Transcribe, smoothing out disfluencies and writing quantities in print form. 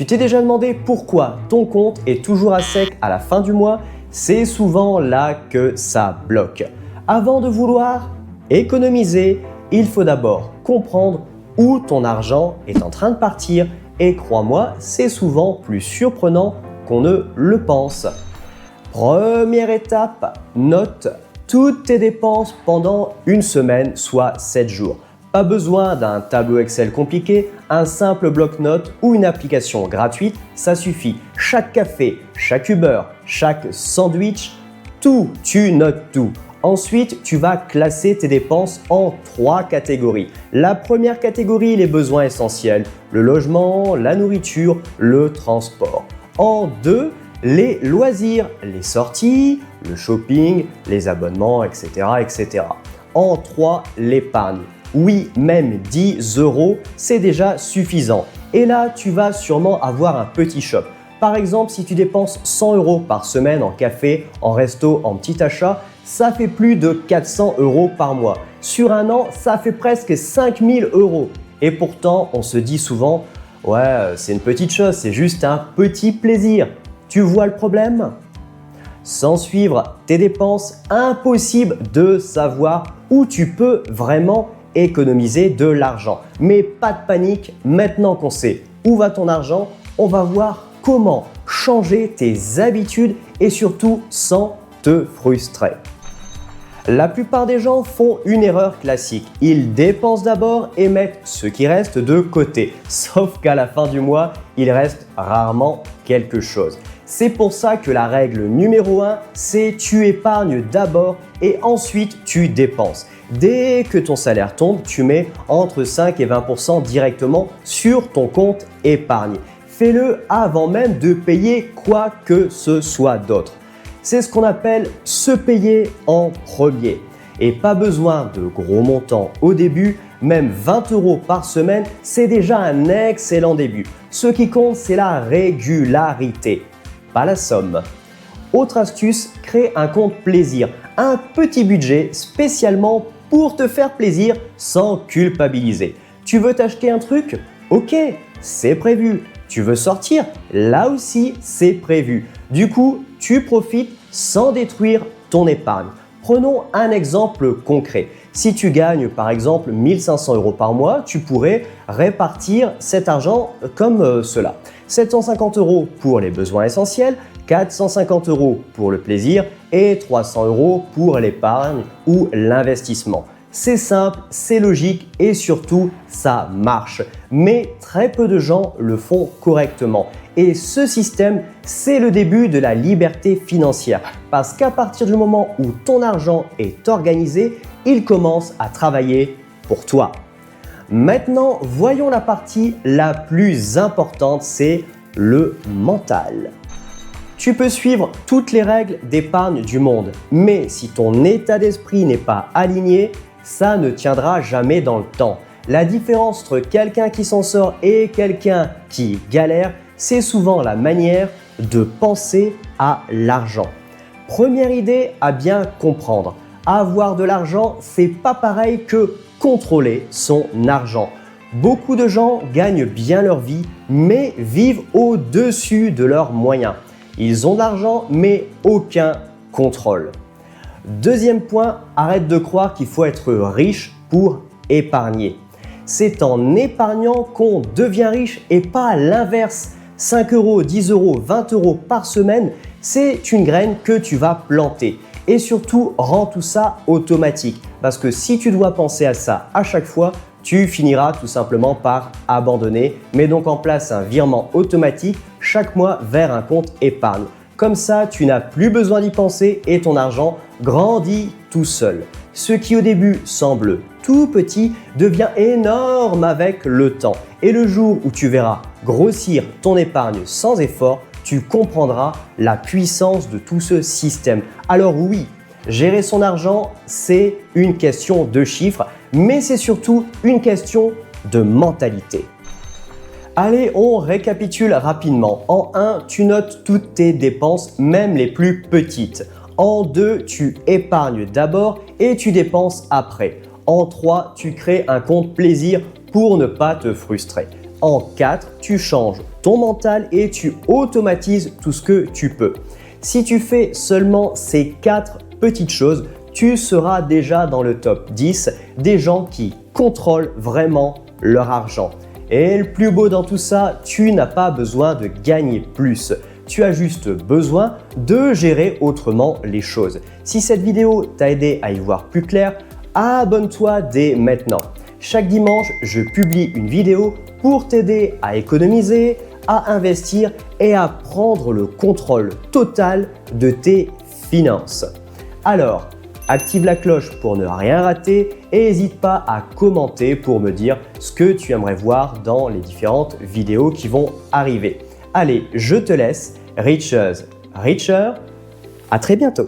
Tu t'es déjà demandé pourquoi ton compte est toujours à sec à la fin du mois? C'est souvent là que ça bloque. Avant de vouloir économiser, il faut d'abord comprendre où ton argent est en train de partir et crois-moi, c'est souvent plus surprenant qu'on ne le pense. Première étape, note toutes tes dépenses pendant une semaine, soit 7 jours. Pas besoin d'un tableau Excel compliqué, un simple bloc-notes ou une application gratuite, ça suffit. Chaque café, chaque Uber, chaque sandwich, tout, tu notes tout. Ensuite, tu vas classer tes dépenses en 3 catégories. La première catégorie, les besoins essentiels, le logement, la nourriture, le transport. En 2, les loisirs, les sorties, le shopping, les abonnements, etc. etc. En 3, l'épargne. Oui, même 10 €, c'est déjà suffisant. Et là, tu vas sûrement avoir un petit choc. Par exemple, si tu dépenses 100 € par semaine en café, en resto, en petit achat, ça fait plus de 400 € par mois. Sur un an, ça fait presque 5000 €. Et pourtant, on se dit souvent « Ouais, c'est une petite chose, c'est juste un petit plaisir ». Tu vois le problème? Sans suivre tes dépenses, impossible de savoir où tu peux vraiment économiser de l'argent. Mais pas de panique, maintenant qu'on sait où va ton argent, on va voir comment changer tes habitudes et surtout sans te frustrer. La plupart des gens font une erreur classique. Ils dépensent d'abord et mettent ce qui reste de côté. Sauf qu'à la fin du mois, il reste rarement quelque chose. C'est pour ça que la règle numéro 1, c'est tu épargnes d'abord et ensuite tu dépenses. Dès que ton salaire tombe, tu mets entre 5 et 20% directement sur ton compte épargne. Fais-le avant même de payer quoi que ce soit d'autre. C'est ce qu'on appelle se payer en premier. Et pas besoin de gros montants au début, même 20 € par semaine, c'est déjà un excellent début. Ce qui compte, c'est la régularité, pas la somme. Autre astuce, crée un compte plaisir, un petit budget spécialement pour te faire plaisir sans culpabiliser. Tu veux t'acheter un truc? Ok, c'est prévu. Tu veux sortir? Là aussi, c'est prévu. Du coup, tu profites sans détruire ton épargne. Prenons un exemple concret. Si tu gagnes par exemple 1500 € par mois, tu pourrais répartir cet argent comme cela. 750 € pour les besoins essentiels, 450 € pour le plaisir et 300 € pour l'épargne ou l'investissement. C'est simple, c'est logique et surtout ça marche. Mais très peu de gens le font correctement. Et ce système, c'est le début de la liberté financière. Parce qu'à partir du moment où ton argent est organisé, il commence à travailler pour toi. Maintenant, voyons la partie la plus importante, c'est le mental. Tu peux suivre toutes les règles d'épargne du monde, mais si ton état d'esprit n'est pas aligné, ça ne tiendra jamais dans le temps. La différence entre quelqu'un qui s'en sort et quelqu'un qui galère, c'est souvent la manière de penser à l'argent. Première idée à bien comprendre, avoir de l'argent, c'est pas pareil que contrôler son argent. Beaucoup de gens gagnent bien leur vie, mais vivent au-dessus de leurs moyens. Ils ont de l'argent, mais aucun contrôle. Deuxième point, arrête de croire qu'il faut être riche pour épargner. C'est en épargnant qu'on devient riche et pas l'inverse. 5 €, 10 €, 20 € par semaine, c'est une graine que tu vas planter. Et surtout, rends tout ça automatique. Parce que si tu dois penser à ça à chaque fois, tu finiras tout simplement par abandonner. Mets donc en place un virement automatique chaque mois vers un compte épargne. Comme ça, tu n'as plus besoin d'y penser et ton argent grandit tout seul. Ce qui au début semble tout petit devient énorme avec le temps. Et le jour où tu verras grossir ton épargne sans effort, tu comprendras la puissance de tout ce système. Alors oui, gérer son argent, c'est une question de chiffres, mais c'est surtout une question de mentalité. Allez, on récapitule rapidement. En 1, tu notes toutes tes dépenses, même les plus petites. En 2, tu épargnes d'abord et tu dépenses après. En 3, tu crées un compte plaisir pour ne pas te frustrer. En 4, tu changes ton mental et tu automatises tout ce que tu peux. Si tu fais seulement ces 4 petites choses, tu seras déjà dans le top 10 des gens qui contrôlent vraiment leur argent. Et le plus beau dans tout ça, tu n'as pas besoin de gagner plus. Tu as juste besoin de gérer autrement les choses. Si cette vidéo t'a aidé à y voir plus clair, abonne-toi dès maintenant. Chaque dimanche, je publie une vidéo pour t'aider à économiser, à investir et à prendre le contrôle total de tes finances. Alors, active la cloche pour ne rien rater et n'hésite pas à commenter pour me dire ce que tu aimerais voir dans les différentes vidéos qui vont arriver. Allez, je te laisse. Riches, richer. À très bientôt.